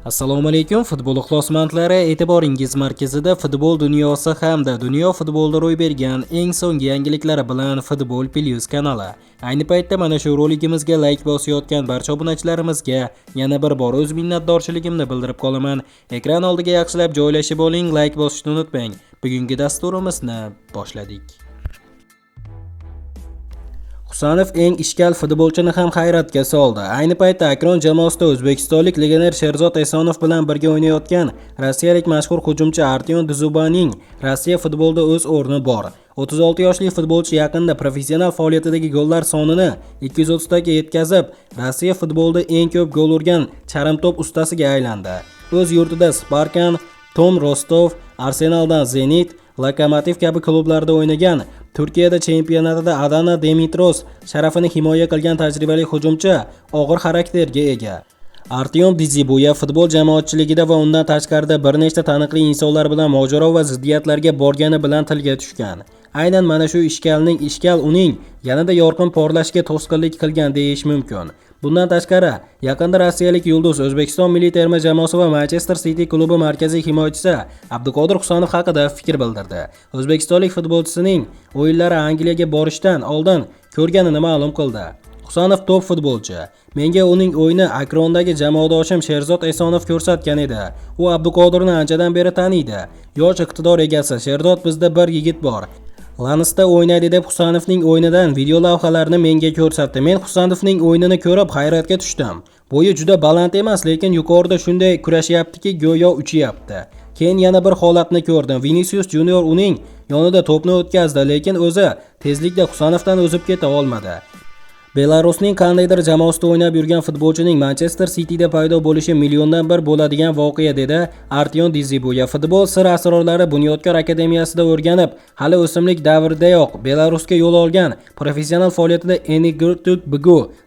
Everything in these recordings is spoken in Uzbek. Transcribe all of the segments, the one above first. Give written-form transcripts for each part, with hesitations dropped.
Assalomu alaykum futbol ixlosmandlari, e'tiboringiz markazida futbol dunyosi hamda dunyo futbolida ro'y bergan eng so'nggi yangiliklar bilan Futbol Plus kanali. Ayni paytda mana shu roligimizga like bosayotgan barcha obunachilarimizga yana bir bor o'z minnatdorchiligimni bildirib qolaman. Ekran oldiga yaxshilab joylashib oling, like bosishni unutmang. Bugungi dasturimizni boshladik. Husanov eng ishkal futbolchini ham hayratga soldi. Ayni paytda Akron jamoasida o'zbekistonlik legioner Sherzod Esonov bilan birga o'ynayotgan rossiyalik mashhur hujumchi Artyom Dzyubaning Rossiya futbolida o'z o'rni bor. 36 yoshli futbolchi yaqinda professional faoliyatidagi gollar sonini 230 taga yetkazib, Rossiya futbolida eng ko'p gol urgan charm top ustasiga aylandi. O'z yurtida Sparkan, Tom Rostov, Arsenaldan Zenit, Lokomotiv kabi klublarda o'ynagan, Turkiyada chempionatida Adana Demirtaş sharafini himoya qilgan tajribali hujumchi og'ir xarakterga ega. Artyom Dzyuba futbol jamoatchiligida va undan tashqarida bir nechta taniqli insonlar bilan mojaro va ziddiyatlarga borgani bilan tilga tushgan. Aynan mana shu ishkal uning yanada yorqin porlashiga to'sqinlik qilgan deyish mumkin. Bundan tashqari, yaqinda rossiyalik yulduz O'zbekiston milliy terma jamoasi va Manchester City klubi markaziy himoyachisi Abduqodir Husanov haqida fikr bildirdi. O'zbekistonlik futbolchining o'yinlari Angliyaga borishdan oldin ko'rganini ma'lum qildi. Husanov top futbolchi. Menga uning o'yini Akrondagi jamoadoshim Sherzod Esonov ko'rsatgan edi. U Abduqodirni anchadan beri taniydi. Yosh iqtidor egasi Sherzod bizda bir yigit bor. Lansda o'ynaydi deb Husanovning o'yinidan video lavhalarni menga ko'rsatdi. Men Husanovning o'yinini ko'rib hayratga tushdim. Bo'yi juda baland emas, lekin yuqorida shunday kurashyaptiki, go'yo uchyapti. Keyin yana bir holatni ko'rdim. Vinicius Junior uning yonida to'pni o'tkazdi, lekin o'zi tezlikda Husanovdan o'zib keta olmadi. Belarusning qandaydir jamoasida o'ynab yurgan futbolchining Manchester Cityda paydo bo'lishi milliondan bir bo'ladigan voqea, dedi Artyom Dzyuba. Futbol sir asrorlari Bunyodkor akademiyasida o'rganib, hali o'smirlik davridayoq Belarusga yo'l olgan, professional faoliyatida Energotuk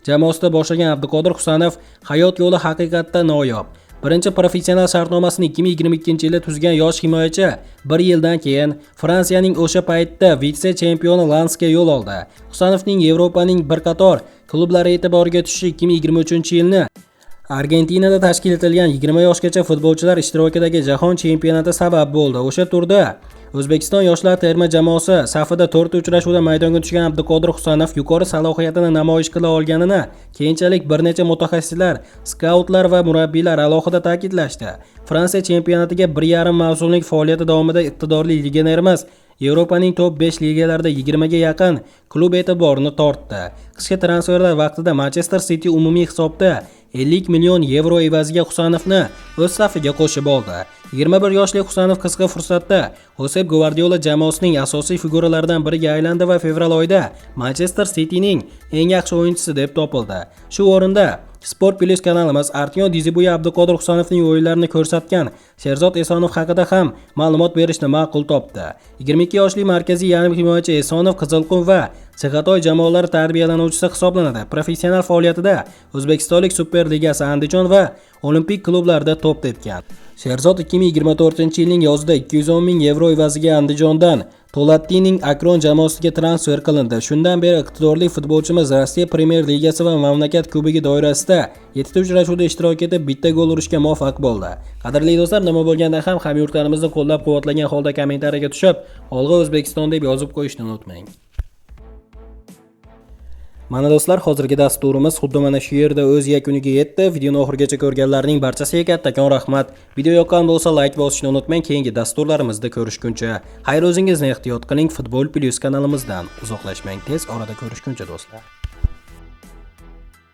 jamoasida boshlagan Abduqodir Husanov hayot yo'li haqiqatda noyob. Birinchi professional shartnomasini 2022-yilda tuzgan yosh himoyachi bir yildan keyin Fransiyaning o'sha paytda vitse-chempioni Lansga yo'l oldi. Husanovning Yevropaning bir qator klublari e'tiboriga tushishi 2023-yilni Argentinada tashkil etilgan 20 yoshgacha futbolchilar ishtirokidagi jahon chempionati sabab bo'ldi. O'sha turda O'zbekiston yoshlar terma jamoasi safida 4 uchrashuvda maydonga tushgan Abduqodir Husanov yuqori salohiyatini namoyish qila olganini keyinchalik bir necha mutaxassislar, skautlar va murabbiylar alohida ta'kidlashdi. Fransiya chempionatiga 1,5 mavsumlik faoliyati davomida iqtidorli legionerimiz Yevropaning top 5 ligalarida 20 ga yaqin klub e'tiborini tortdi. Qishki transferlar vaqtida Manchester City umumiy hisobda 50 million yevro evaziga Husanovni o'z safiga qo'shib oldi. 21 yoshli Husanov qisqa fursatda Josep Guardiola jamoasining asosiy figuralaridan biriga aylandi va fevral oyida Manchester Cityning eng yaxshi o'yinchisi deb topildi. Shu o'rinda Sport Plus kanalimiz Artyom Dzyuba Abduqodir Husanovning o'yinlarini ko'rsatgan Sherzod Esonov haqida ham ma'lumot berishni ma'qul topdi. 22 yoshli markaziy yarim himoyachi Esonov Qizilqum va Chig'atoy jamoalari tarbiyalanuvchisi hisoblanadi. Professional faoliyatida O'zbekistonlik Super Ligasi Andijon va Olimpik klublarida to'p tepgan. Sherzod 2024-yilning yozida 210 ming yevro evaziga Andijondan Tolattining Akron jamoasiga transfer qilindi. Shundan beri iqtidorli futbolchimiz Rossiya Premyer Ligasi va mamlakat kubogi doirasida 7 uchrashuvda ishtirok etib, bitta gol urishga muvaffaq bo'ldi. Qadrli do'stlar, nima bo'lganda ham hamyurtlarimizni qo'llab-quvvatlagan holda kommentariyaga tushib, Olg'a O'zbekiston deb yozib qo'yishni unutmang. Mana do'stlar, hozirgi dasturimiz xuddi mana shu yerda o'z yakuniga yetdi. Videoni oxirigacha ko'rganlarning barchasiga kattakon rahmat. Video yoqqan bo'lsa like bosishni unutmang. Keyingi dasturlarimizda ko'rishguncha xayr, o'zingizni ehtiyot qiling. Futbol Plus kanalimizdan uzoqlashmang. Tez orada ko'rishguncha do'stlar.